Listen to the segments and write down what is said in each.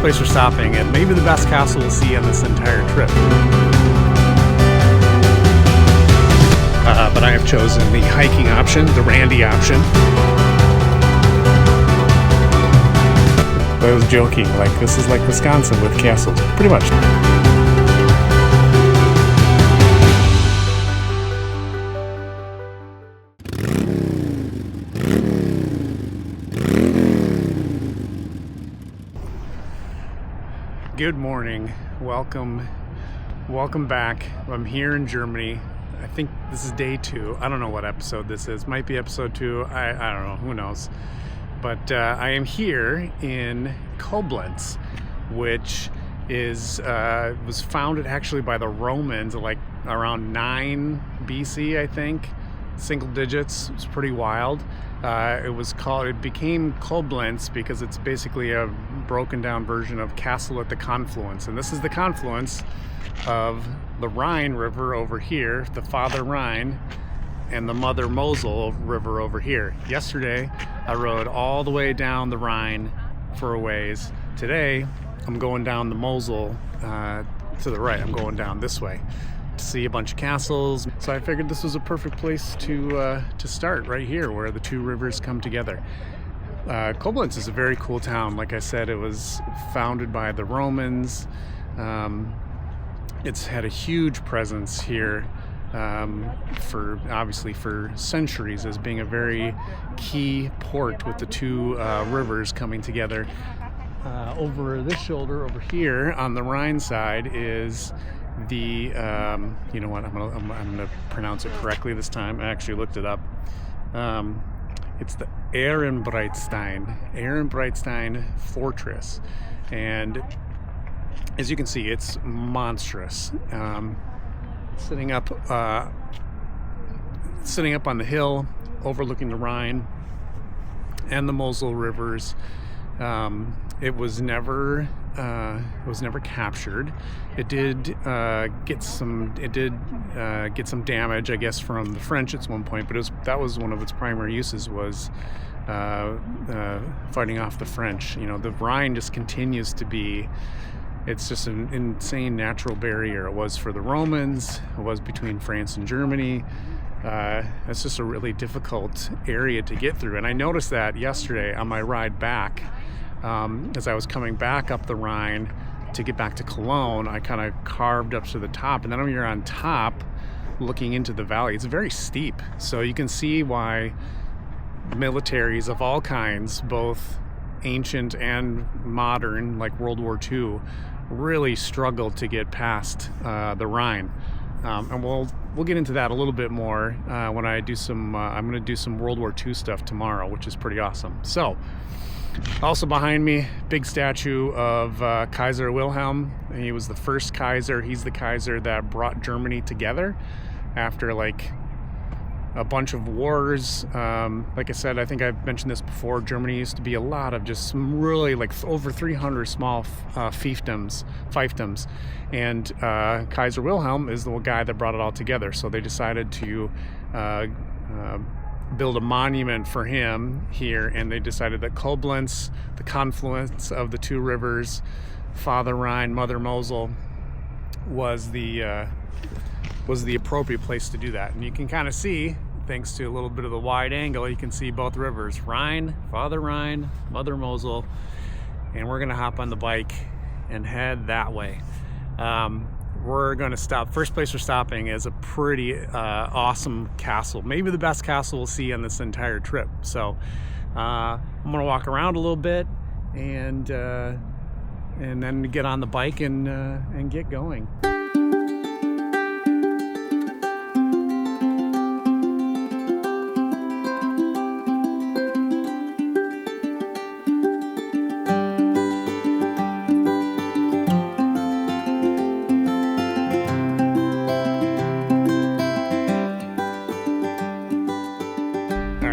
first place we're stopping at, maybe the best castle we'll see on this entire trip. But I have chosen the hiking option, the Randy option. I was joking, like this is like Wisconsin with castles, pretty much. Good morning, welcome back. I'm here in Germany. I think this is day 2. I don't know what episode this is. Might be episode 2. I don't know. Who knows? But I am here in Koblenz, which is was founded actually by the Romans, like around 9 BC, I think. Single digits. It's pretty wild. It became Koblenz because it's basically a broken down version of Castle at the Confluence. And this is the confluence of the Rhine River over here, the Father Rhine, and the Mother Moselle River over here. Yesterday, I rode all the way down the Rhine for a ways. Today, I'm going down the Moselle to the right. I'm going down this way to see a bunch of castles. So I figured this was a perfect place to start, right here where the two rivers come together. Koblenz is a very cool town. Like I said, it was founded by the Romans. It's had a huge presence here for centuries as being a very key port with the two rivers coming together. Over this shoulder over here on the Rhine side is the you know what, I'm gonna pronounce it correctly this time. I actually looked it up. It's the Ehrenbreitstein Fortress, and as you can see, it's monstrous. Sitting up on the hill, overlooking the Rhine and the Moselle rivers. It was never captured. It did get some damage, I guess, from the French at one point. But that was one of its primary uses, was fighting off the French. You know, the Rhine just continues to be. It's just an insane natural barrier. It was for the Romans. It was between France and Germany. It's just a really difficult area to get through. And I noticed that yesterday on my ride back. As I was coming back up the Rhine to get back to Cologne, I kind of carved up to the top, and then when you're on top looking into the valley, it's very steep. So you can see why militaries of all kinds, both ancient and modern, like World War II, really struggled to get past the Rhine. And we'll get into that a little bit more when I do some I'm going to do some World War II stuff tomorrow, which is pretty awesome. So also behind me, big statue of Kaiser Wilhelm. He was the first Kaiser. He's the Kaiser that brought Germany together after like a bunch of wars. Like I said, I think I've mentioned this before, Germany used to be a lot of just some really like over 300 small fiefdoms. And Kaiser Wilhelm is the guy that brought it all together. So they decided to build a monument for him here, and they decided that Koblenz, the confluence of the two rivers, Father Rhine, Mother Moselle, was the appropriate place to do that. And you can kind of see, thanks to a little bit of the wide angle, you can see both rivers, Rhine, Father Rhine, Mother Moselle, and we're gonna hop on the bike and head that way. We're going to stop. First place we're stopping is a pretty awesome castle, maybe the best castle we'll see on this entire trip. So I'm going to walk around a little bit and then get on the bike and get going.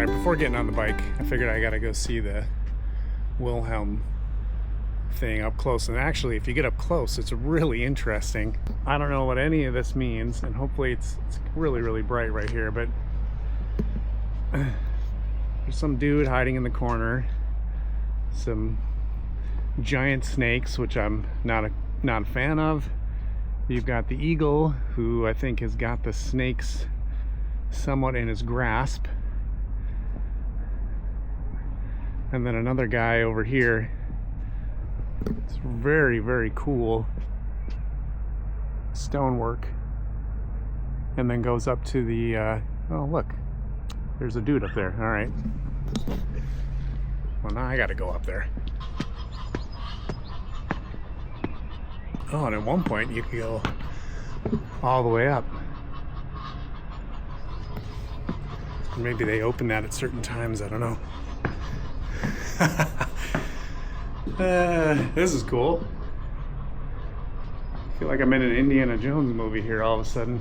Before getting on the bike, I figured I gotta go see the Wilhelm thing up close. And actually, if you get up close, it's really interesting. I don't know what any of this means, and hopefully it's really, really bright right here, but there's some dude hiding in the corner, some giant snakes, which I'm not a fan of. You've got the eagle, who I think has got the snakes somewhat in his grasp. And then another guy over here. It's very, very cool stonework. And then goes up to the, oh look, there's a dude up there. All right. Well, now I gotta go up there. Oh, and at one point you could go all the way up. Maybe they open that at certain times, I don't know. This is cool. I feel like I'm in an Indiana Jones movie here all of a sudden.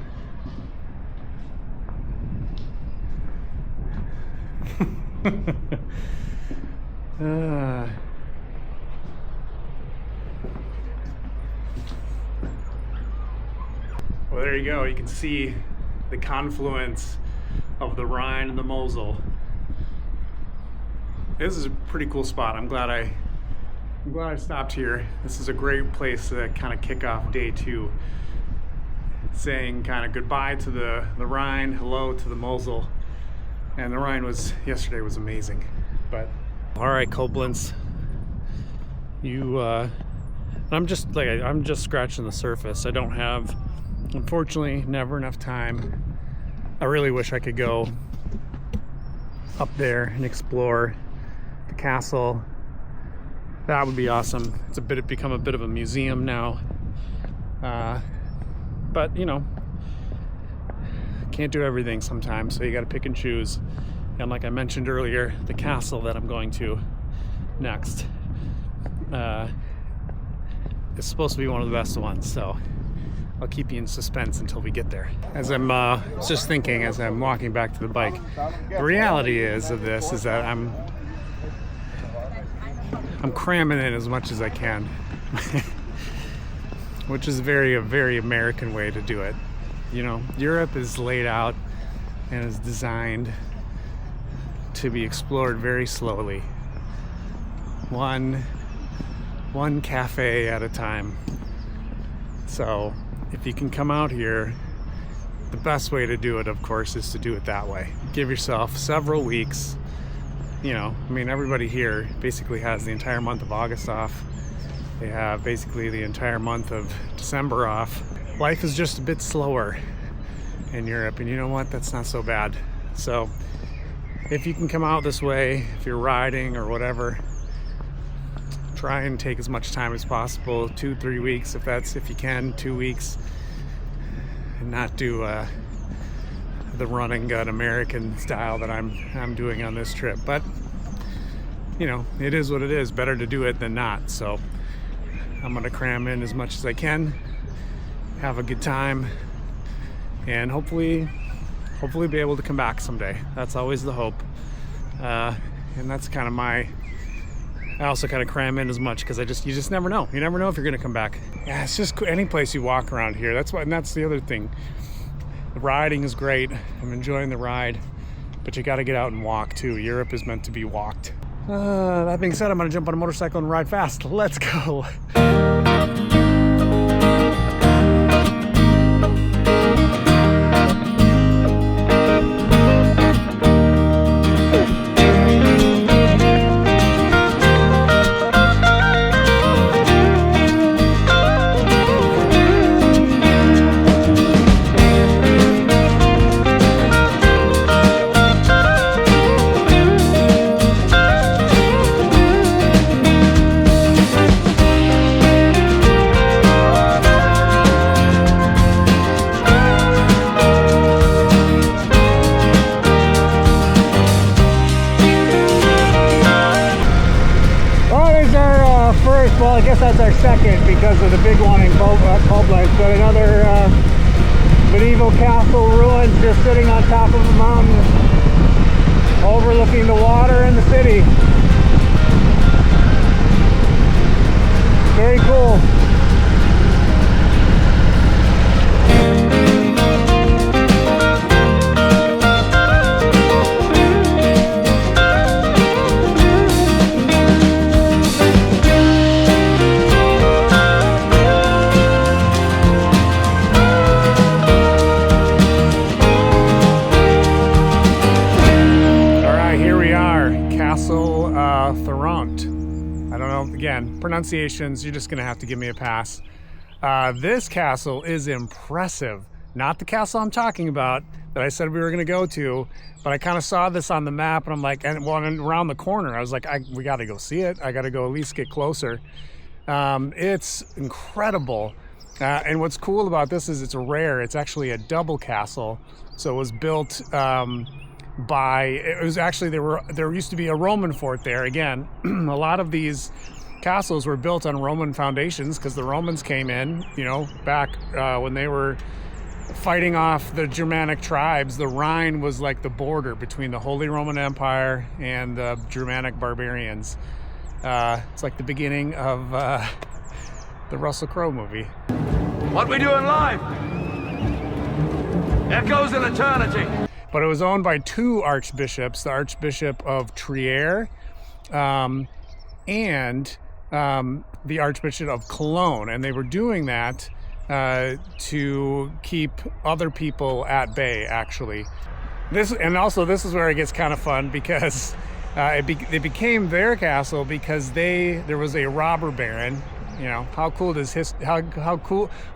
Well, there you go. You can see the confluence of the Rhine and the Moselle. This is a pretty cool spot. I'm glad I stopped here. This is a great place to kind of kick off day 2, saying kind of goodbye to the Rhine, hello to the Moselle. And the Rhine yesterday was amazing. But all right, Koblenz, I'm just scratching the surface. I don't have, unfortunately, never enough time. I really wish I could go up there and explore the castle. That would be awesome. It's become a bit of a museum now. But you know, can't do everything sometimes, so you got to pick and choose. And like I mentioned earlier, the castle that I'm going to next is supposed to be one of the best ones, so I'll keep you in suspense until we get there. As I'm just thinking as I'm walking back to the bike, the reality is that I'm cramming in as much as I can, which is a very American way to do it. You know, Europe is laid out and is designed to be explored very slowly, one cafe at a time. So if you can come out here, the best way to do it, of course, is to do it that way. Give yourself several weeks. You know, I mean, everybody here basically has the entire month of August off. They have basically the entire month of December off. Life is just a bit slower in Europe, and you know what? That's not so bad. So if you can come out this way, if you're riding or whatever, try and take as much time as possible, 2-3 weeks if you can, 2 weeks, and not do the run and gun American style that I'm doing on this trip. But you know, it is what it is. Better to do it than not. So I'm gonna cram in as much as I can, have a good time, and hopefully be able to come back someday. That's always the hope. And that's kind of I also kind of cram in as much because you just never know. You never know if you're gonna come back. Yeah, it's just any place you walk around here. And that's the other thing. The riding is great. I'm enjoying the ride, but you got to get out and walk too. Europe is meant to be walked. That being said, I'm gonna jump on a motorcycle and ride fast. Let's go. Well, I guess that's our second because of the big one in Koblenz, but another medieval castle ruins just sitting on top of a mountain overlooking the water and the city. Very cool. Thurant. I don't know, again, pronunciations, you're just gonna have to give me a pass. This castle is impressive. Not the castle I'm talking about that I said we were gonna go to, but I kind of saw this on the map and I'm like, and around the corner, I was like, we gotta go see it. I gotta go at least get closer. It's incredible. And what's cool about this is it's rare. It's actually a double castle. So it was built there used to be a Roman fort there. Again, a lot of these castles were built on Roman foundations because the Romans came in, you know, back when they were fighting off the Germanic tribes. The Rhine was like the border between the Holy Roman Empire and the Germanic barbarians. It's like the beginning of the Russell Crowe movie. What we doing live? Echoes in eternity. But it was owned by two archbishops, the Archbishop of Trier and the Archbishop of Cologne. And they were doing that to keep other people at bay, actually. This is where it gets kind of fun because it became their castle because there was a robber baron. You know, how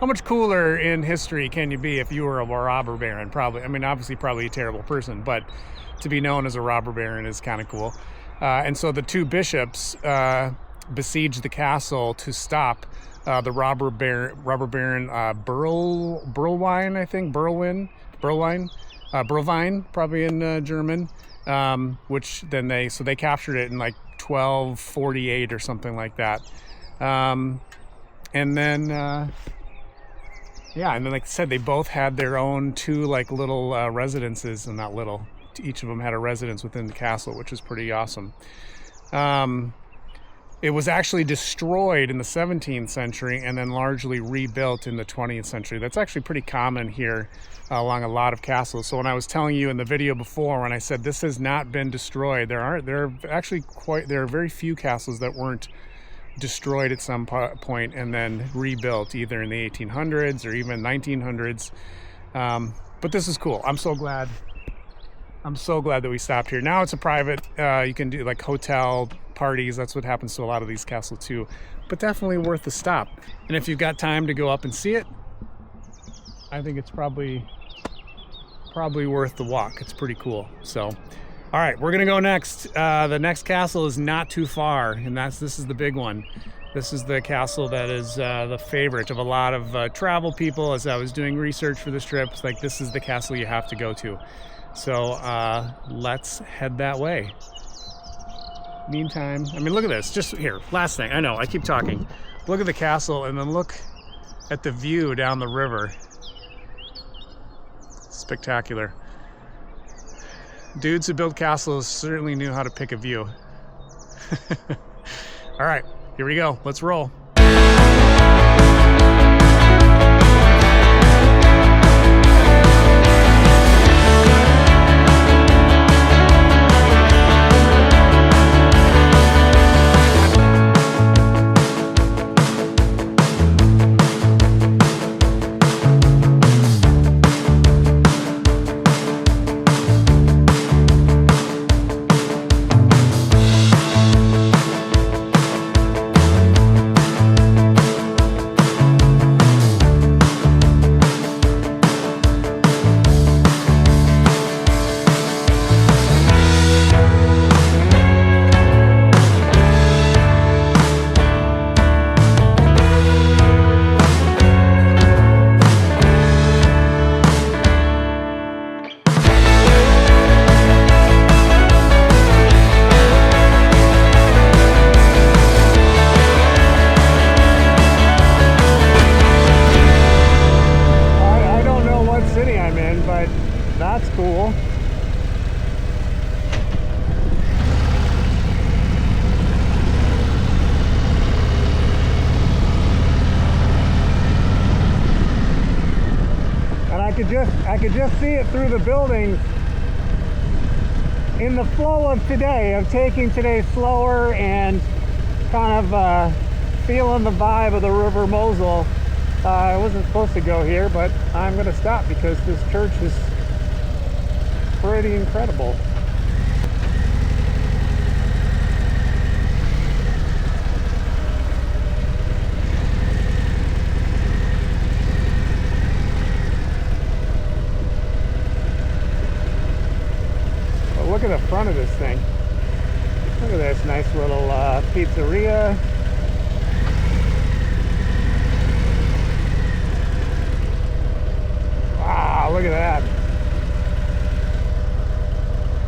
much cooler in history can you be if you were a robber baron? Probably, I mean, obviously probably a terrible person, but to be known as a robber baron is kind of cool. And so the two bishops besieged the castle to stop the robber baron Berlwein, I think, Berlwein, probably in German, which then they captured it in like 1248 or something like that. And then like I said, they both had their own two like little residences, and not little, each of them had a residence within the castle, which is pretty awesome. It was actually destroyed in the 17th century and then largely rebuilt in the 20th century. That's actually pretty common here along a lot of castles. So when I was telling you in the video before, when I said this has not been destroyed, there are very few castles that weren't destroyed at some point and then rebuilt either in the 1800s or even 1900s. But this is cool. I'm so glad that we stopped here. Now it's a private, you can do like hotel parties. That's what happens to a lot of these castles too, but definitely worth the stop. And if you've got time to go up and see it, I think it's probably worth the walk. It's pretty cool. So all right, we're gonna go next. The next castle is not too far, and this is the big one. This is the castle that is the favorite of a lot of travel people. As I was doing research for this trip, it's like this is the castle you have to go to. So let's head that way. Meantime, I mean, look at this. Just here, last thing. I know, I keep talking. Look at the castle, and then look at the view down the river. Spectacular. Dudes who build castles certainly knew how to pick a view. All right, here we go. Let's roll. That's cool. And I could just see it through the buildings. In the flow of today, of taking today slower and kind of feeling the vibe of the River Moselle. I wasn't supposed to go here, but I'm going to stop because this church is pretty incredible. look at the front of this thing. Look at this nice little pizzeria. Wow, look at that.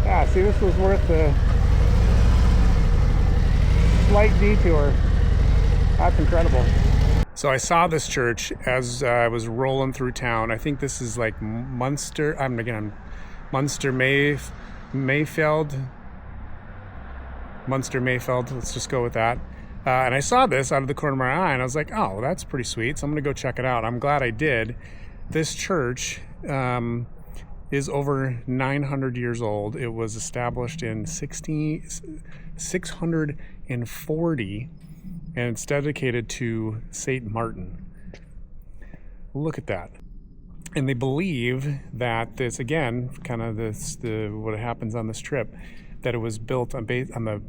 Yeah, see, this was worth the slight detour. That's incredible. So I saw this church as I was rolling through town. I think this is like Munstermaifeld. Munstermaifeld, let's just go with that. And I saw this out of the corner of my eye, and I was like, oh, that's pretty sweet. So I'm going to go check it out. I'm glad I did. This church is over 900 years old. It was established in 640, and it's dedicated to Saint Martin. Look at that. And they believe that this, again, kind of what happens on this trip, that it was built on the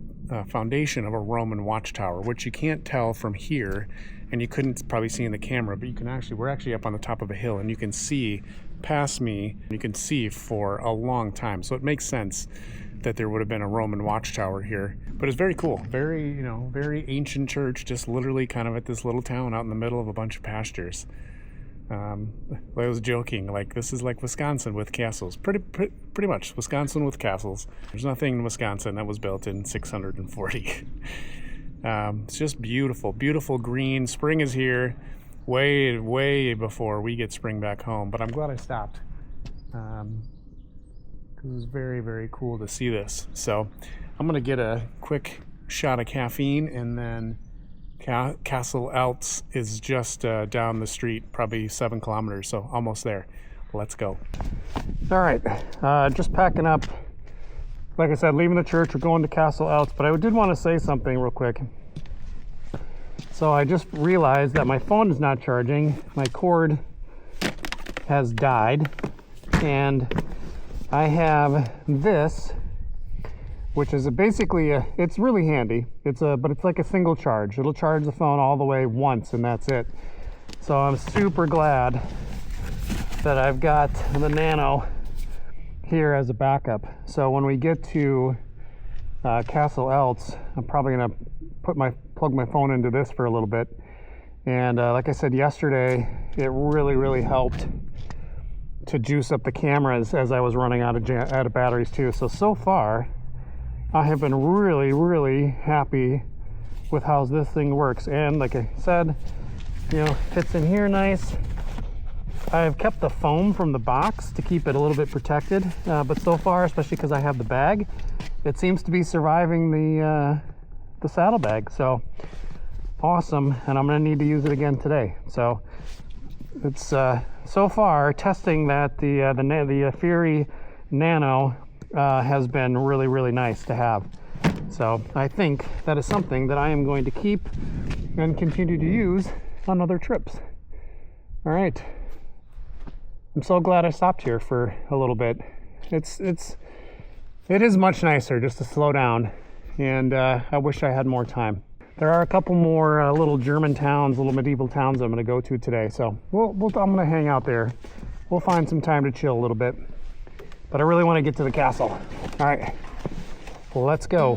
foundation of a Roman watchtower, which you can't tell from here, and you couldn't probably see in the camera, but we're actually up on the top of a hill, and you can see past me, you can see for a long time. So it makes sense that there would have been a Roman watchtower here. But it's very cool, very ancient church, just literally kind of at this little town out in the middle of a bunch of pastures. I was joking, like, this is like Wisconsin with castles. Pretty much Wisconsin with castles. There's nothing in Wisconsin that was built in 640. It's just beautiful, beautiful green. Spring is here, way before we get spring back home. But I'm glad I stopped, because it was very cool to see this. So I'm gonna get a quick shot of caffeine, and then Castle Eltz is just down the street, probably 7 kilometers, so almost there. Let's go. All right, just packing up. Like I said, leaving the church, we're going to Castle Eltz, but I did want to say something real quick. So I just realized that my phone is not charging. My cord has died, and I have this, which is basically it's really handy. But it's like a single charge. It'll charge the phone all the way once, and that's it. So I'm super glad that I've got the Nano here as a backup. So when we get to Castle Eltz, I'm probably gonna plug my phone into this for a little bit. And like I said yesterday, it really helped to juice up the cameras as I was running out of batteries too. So far, I have been really happy with how this thing works. And like I said, fits in here nice. I've kept the foam from the box to keep it a little bit protected, but so far, especially because I have the bag, it seems to be surviving the saddlebag. So awesome, and I'm gonna need to use it again today. So it's so far testing that the Fury Nano has been really nice to have. So I think that is something that I am going to keep and continue to use on other trips. All right, I'm so glad I stopped here for a little bit. It is much nicer just to slow down, and I wish I had more time. There are a couple more little German towns, little medieval towns I'm going to go to today, so I'm going to hang out there. We'll find some time to chill a little bit. But I really want to get to the castle. All right, well, let's go.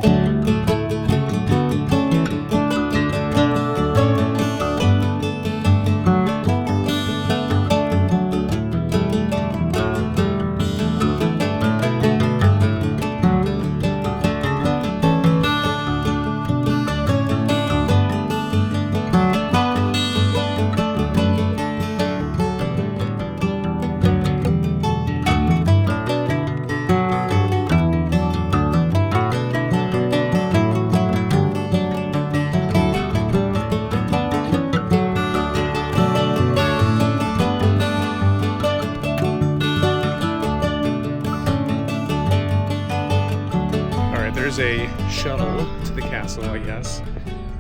There's a shuttle to the castle, I guess,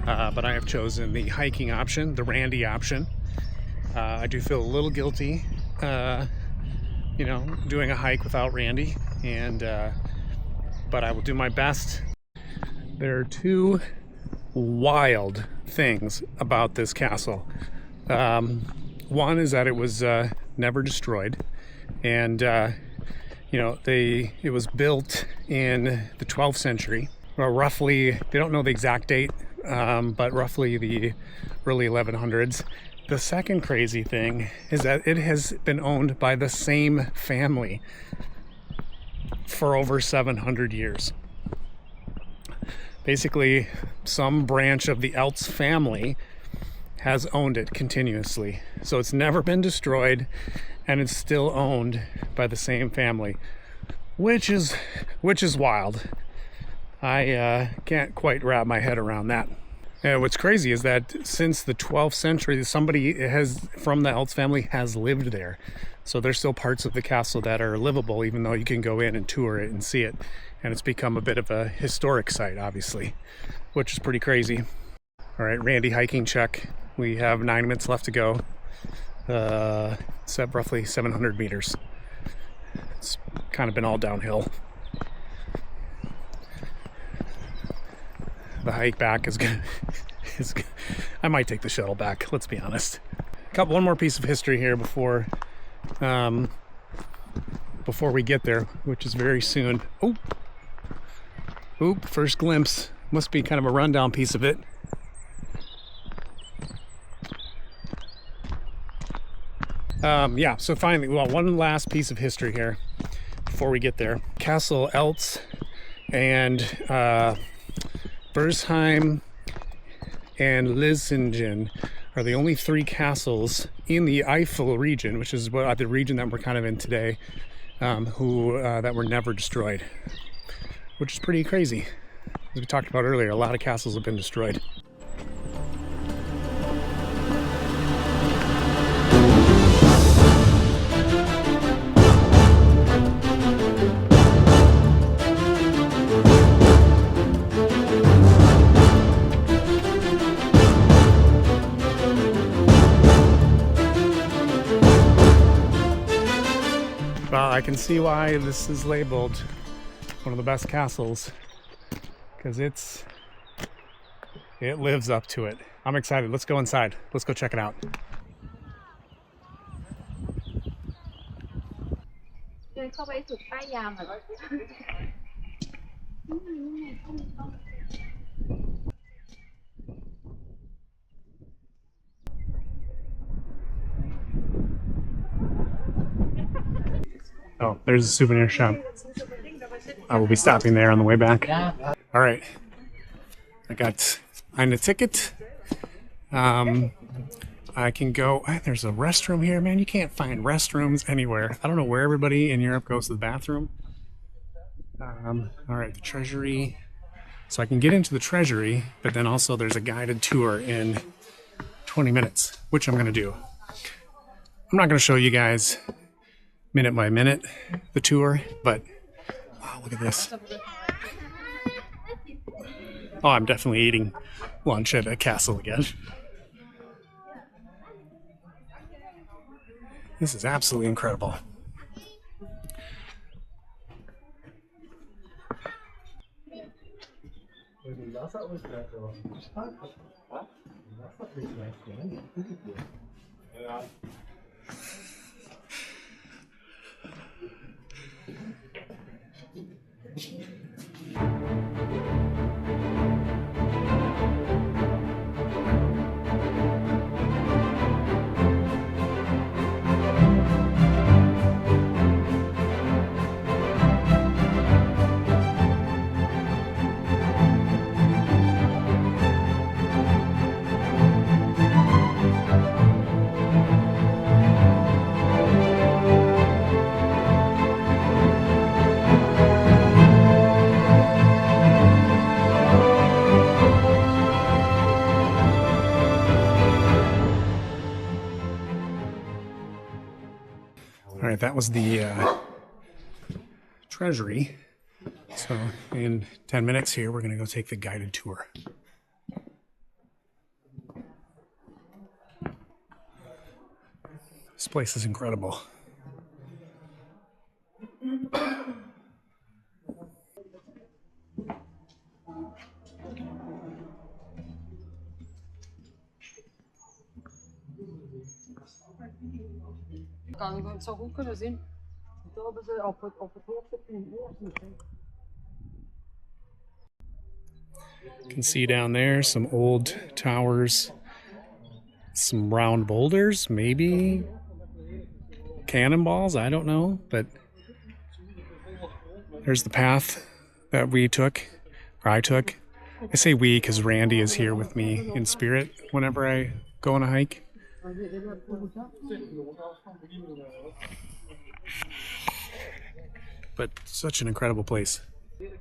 but I have chosen the hiking option, the Randy option. I do feel a little guilty, doing a hike without Randy, but I will do my best. There are two wild things about this castle. One is that it was never destroyed, and You know, it was built in the 12th century. Well, roughly, they don't know the exact date, but roughly the early 1100s. The second crazy thing is that it has been owned by the same family for over 700 years. Basically, some branch of the Eltz family has owned it continuously. So it's never been destroyed, and it's still owned by the same family, which is wild. I can't quite wrap my head around that. And what's crazy is that since the 12th century, somebody from the Eltz family has lived there. So there's still parts of the castle that are livable, even though you can go in and tour it and see it. And it's become a bit of a historic site, obviously, which is pretty crazy. All right, Randy hiking check. We have 9 minutes left to go. It's at roughly 700 meters. It's kind of been all downhill. The hike back is good. I might take the shuttle back, let's be honest. One more piece of history here before we get there, which is very soon. First glimpse. Must be kind of a rundown piece of it. So finally, one last piece of history here before we get there. Castle Eltz and Versheim and Lisingen are the only 3 castles in the Eifel region, which is the region that we're kind of in today, that were never destroyed, which is pretty crazy. As we talked about earlier, a lot of castles have been destroyed. Well, I can see why this is labeled one of the best castles, because it lives up to it. I'm excited. Let's go inside. Let's go check it out. Oh, there's a souvenir shop. I will be stopping there on the way back. All right. I got a ticket. I can go. There's a restroom here, man. You can't find restrooms anywhere. I don't know where everybody in Europe goes to the bathroom. All right, the treasury. So I can get into the treasury, but then also there's a guided tour in 20 minutes, which I'm going to do. I'm not going to show you guys minute by minute the tour, but wow, look at this. Oh, I'm definitely eating lunch at a castle again. This is absolutely incredible. All right, that was the treasury. So in 10 minutes here, we're going to go take the guided tour. This place is incredible. Kan ik het zo goed kunnen zien? You can see down there some old towers, some round boulders, maybe cannonballs, I don't know, but there's the path that we took, or I took. I say we because Randy is here with me in spirit whenever I go on a hike. But such an incredible place. It's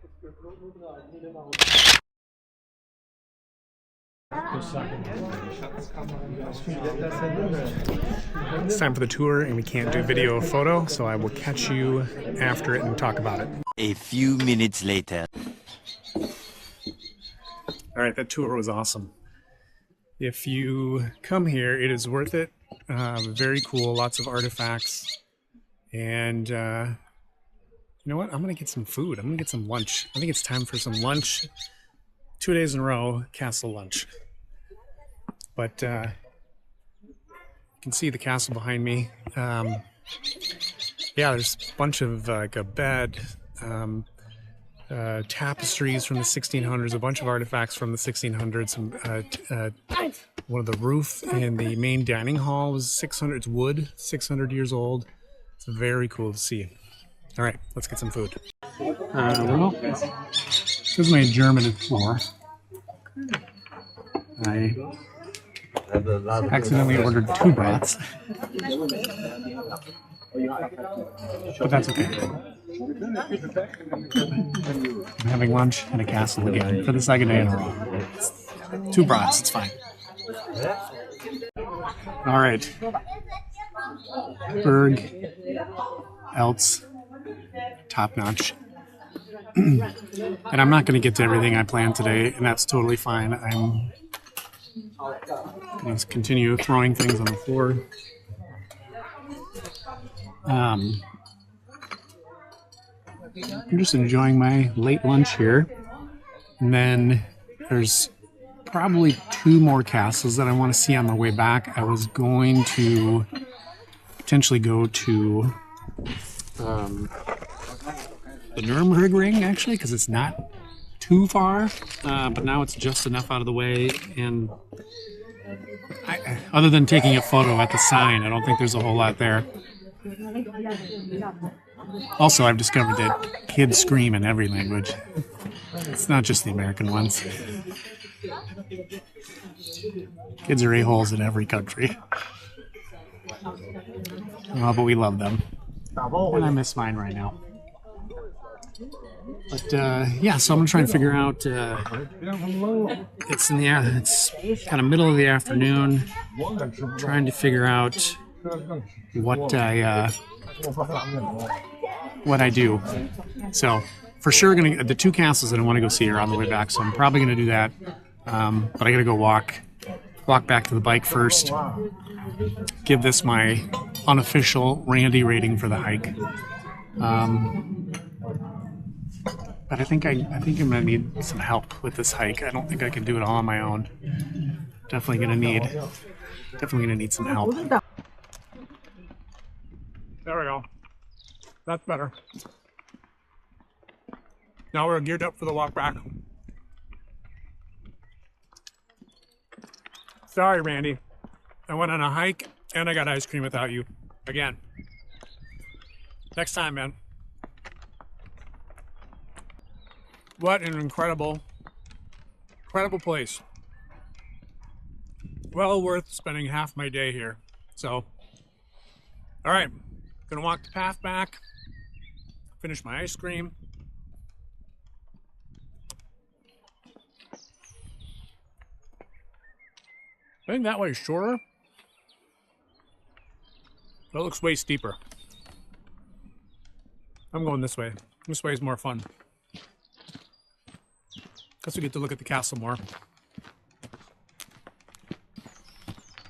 time for the tour and we can't do video or photo, so I will catch you after it and talk about it. A few minutes later. Alright, that tour was awesome. If you come here, it is worth it. Very cool, lots of artifacts. And you know what? I'm going to get some food. I'm going to get some lunch. I think it's time for some lunch. 2 days in a row, castle lunch. But you can see the castle behind me. Yeah, there's a bunch of like a bed, tapestries from the 1600s, a bunch of artifacts from the 1600s. One of the roof in the main dining hall was 600. It's wood, 600 years old. It's very cool to see. All right, let's get some food. Well, this is my German floor. I accidentally ordered 2 brats, but that's okay. I'm having lunch in a castle again for the second day in a row. 2 brats, it's fine. All right, Burg Eltz, top notch. And I'm not going to get to everything I planned today, and that's totally fine. I'm going to continue throwing things on the floor. I'm just enjoying my late lunch here. And then there's probably 2 more castles that I want to see on the way back. I was going to potentially go to the Nürburgring, actually, because it's not too far, but now it's just enough out of the way. And other than taking a photo at the sign, I don't think there's a whole lot there. Also, I've discovered that kids scream in every language. It's not just the American ones. Kids are a-holes in every country. Oh, but we love them. And I miss mine right now. But yeah, so I'm gonna try and figure out. It's kind of middle of the afternoon. Trying to figure out what I do. So for sure, the 2 castles that I want to go see are on the way back. So I'm probably gonna do that. But I gotta go walk back to the bike first. Give this my unofficial Randy rating for the hike. But I think I'm gonna need some help with this hike. I don't think I can do it all on my own. Definitely gonna need some help. There we go. That's better. Now we're geared up for the walk back. Sorry, Randy. I went on a hike and I got ice cream without you. Again. Next time, man. What an incredible place. Well worth spending half my day here. So, all right, gonna walk the path back, finish my ice cream. I think that way is shorter. That looks way steeper. I'm going this way. This way is more fun. Guess we get to look at the castle more.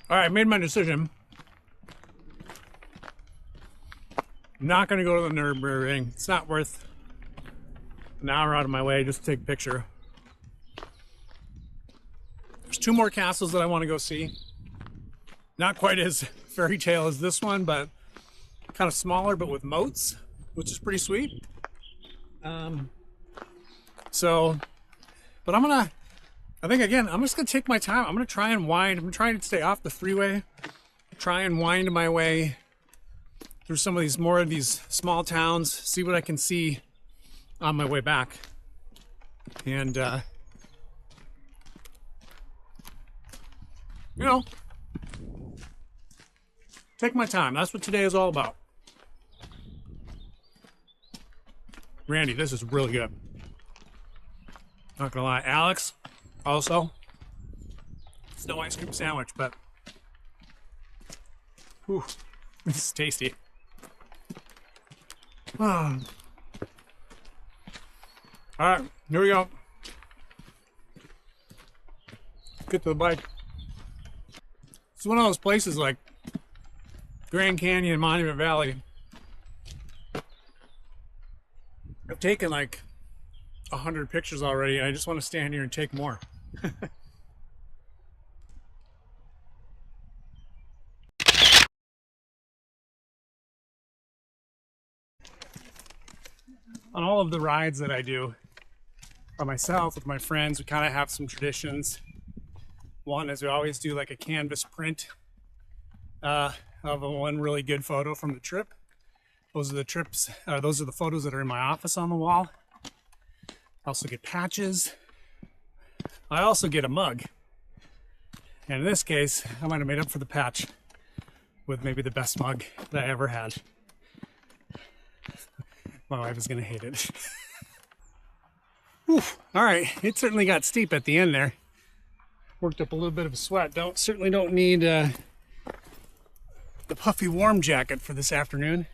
All right, I made my decision. I'm not going to go to the Nürburgring. It's not worth an hour out of my way just to take a picture. There's 2 more castles that I want to go see. Not quite as fairy tale as this one, but kind of smaller, but with moats. which is pretty sweet. But I think again, I'm just gonna take my time. I'm gonna try and wind. I'm trying to stay off the freeway, try and wind my way through some of these more of these small towns, see what I can see on my way back. And you know, take my time. That's what today is all about. Randy, this is really good. Not gonna lie. Alex, also. It's no ice cream sandwich, but whew, this is tasty. All right, here we go. Get to the bike. It's one of those places like Grand Canyon, Monument Valley. I've taken like 100 pictures already, and I just want to stand here and take more. On all of the rides that I do by myself with my friends, we kind of have some traditions. One is we always do like a canvas print of one really good photo from the trip. Those are the photos that are in my office on the wall. I also get patches. I also get a mug. And in this case, I might have made up for the patch with maybe the best mug that I ever had. My wife is gonna hate it. Oof. All right, it certainly got steep at the end there. Worked up a little bit of a sweat. Certainly don't need the puffy warm jacket for this afternoon.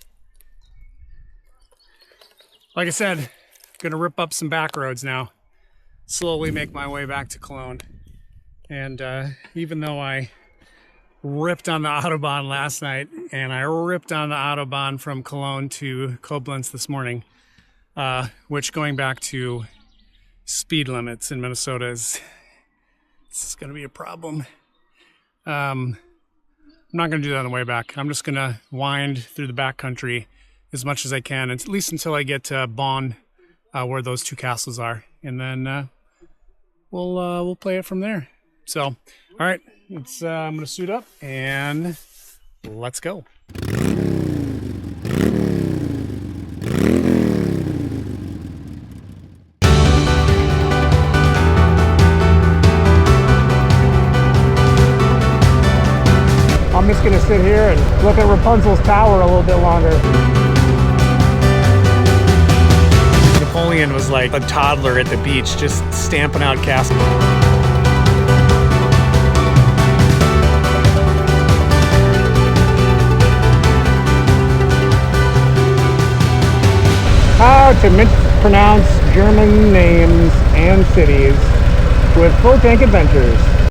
Like I said, gonna rip up some back roads now. Slowly make my way back to Cologne. And even though I ripped on the Autobahn last night and I ripped on the Autobahn from Cologne to Koblenz this morning, which going back to speed limits in Minnesota is going to be a problem. I'm not going to do that on the way back. I'm just going to wind through the backcountry as much as I can, at least until I get to Bonn, where those two castles are, and then we'll play it from there. So, all right, I'm going to suit up and let's go. I'm just going to sit here and look at Rapunzel's tower a little bit longer. Napoleon was like a toddler at the beach, just stamping out castles. How to mispronounce German names and cities with Full Tank Adventures.